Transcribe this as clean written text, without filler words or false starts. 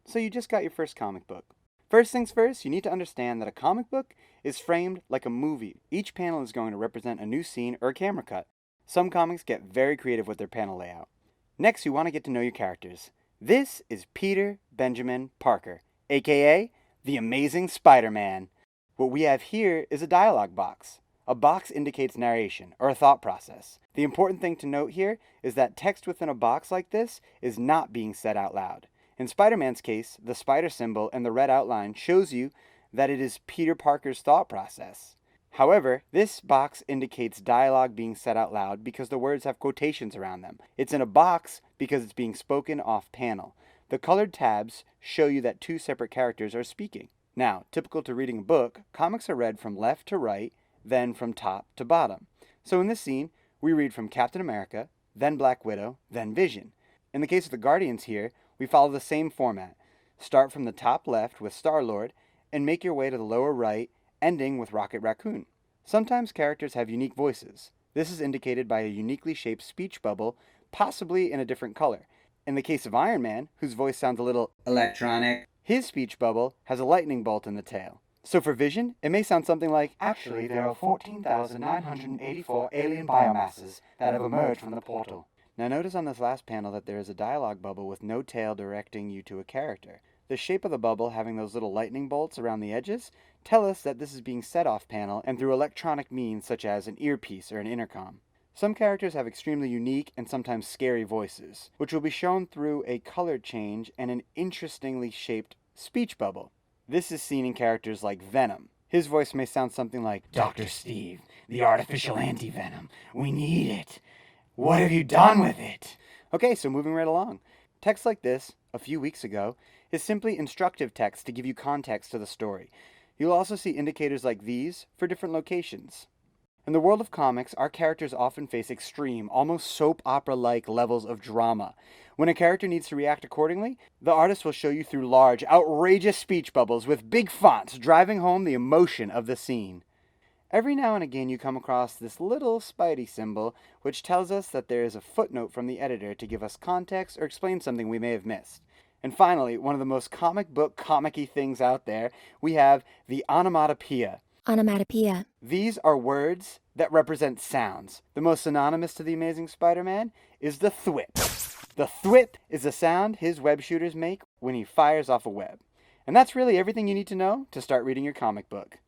So you just got your first comic book. First things first, you need to understand that a comic book is framed like a movie. Each panel is going to represent a new scene or a camera cut. Some comics get very creative with their panel layout. Next, you want to get to know your characters. This is Peter Benjamin Parker, aka the Amazing Spider-Man. What we have here is a dialogue box. A box indicates narration, or a thought process. The important thing to note here is that text within a box like this is not being said out loud. In Spider-Man's case, the spider symbol and the red outline shows you that it is Peter Parker's thought process. However, this box indicates dialogue being said out loud because the words have quotations around them. It's in a box because it's being spoken off panel. The colored tabs show you that two separate characters are speaking. Now, typical to reading a book, comics are read from left to right, then from top to bottom. So in this scene, we read from Captain America, then Black Widow, then Vision. In the case of the Guardians here, we follow the same format. Start from the top left with Star-Lord and make your way to the lower right, ending with Rocket Raccoon. Sometimes characters have unique voices. This is indicated by a uniquely shaped speech bubble, possibly in a different color. In the case of Iron Man, whose voice sounds a little electronic, his speech bubble has a lightning bolt in the tail. So for Vision, it may sound something like, "Actually, there are 14,984 alien biomasses that have emerged from the portal." Now notice on this last panel that there is a dialogue bubble with no tail directing you to a character. The shape of the bubble having those little lightning bolts around the edges tell us that this is being set off panel and through electronic means such as an earpiece or an intercom. Some characters have extremely unique and sometimes scary voices, which will be shown through a color change and an interestingly shaped speech bubble. This is seen in characters like Venom. His voice may sound something like, "Dr. Steve, the artificial anti-venom. We need it. What have you done with it?" Okay, so moving right along. Text like this, a few weeks ago, is simply instructive text to give you context to the story. You'll also see indicators like these for different locations. In the world of comics, our characters often face extreme, almost soap opera-like levels of drama. When a character needs to react accordingly, the artist will show you through large, outrageous speech bubbles with big fonts driving home the emotion of the scene. Every now and again you come across this little Spidey symbol, which tells us that there is a footnote from the editor to give us context or explain something we may have missed. And finally, one of the most comic book comic-y things out there, we have the onomatopoeia. Onomatopoeia. These are words that represent sounds. The most synonymous to the Amazing Spider-Man is the thwip. The thwip is the sound his web shooters make when he fires off a web. And that's really everything you need to know to start reading your comic book.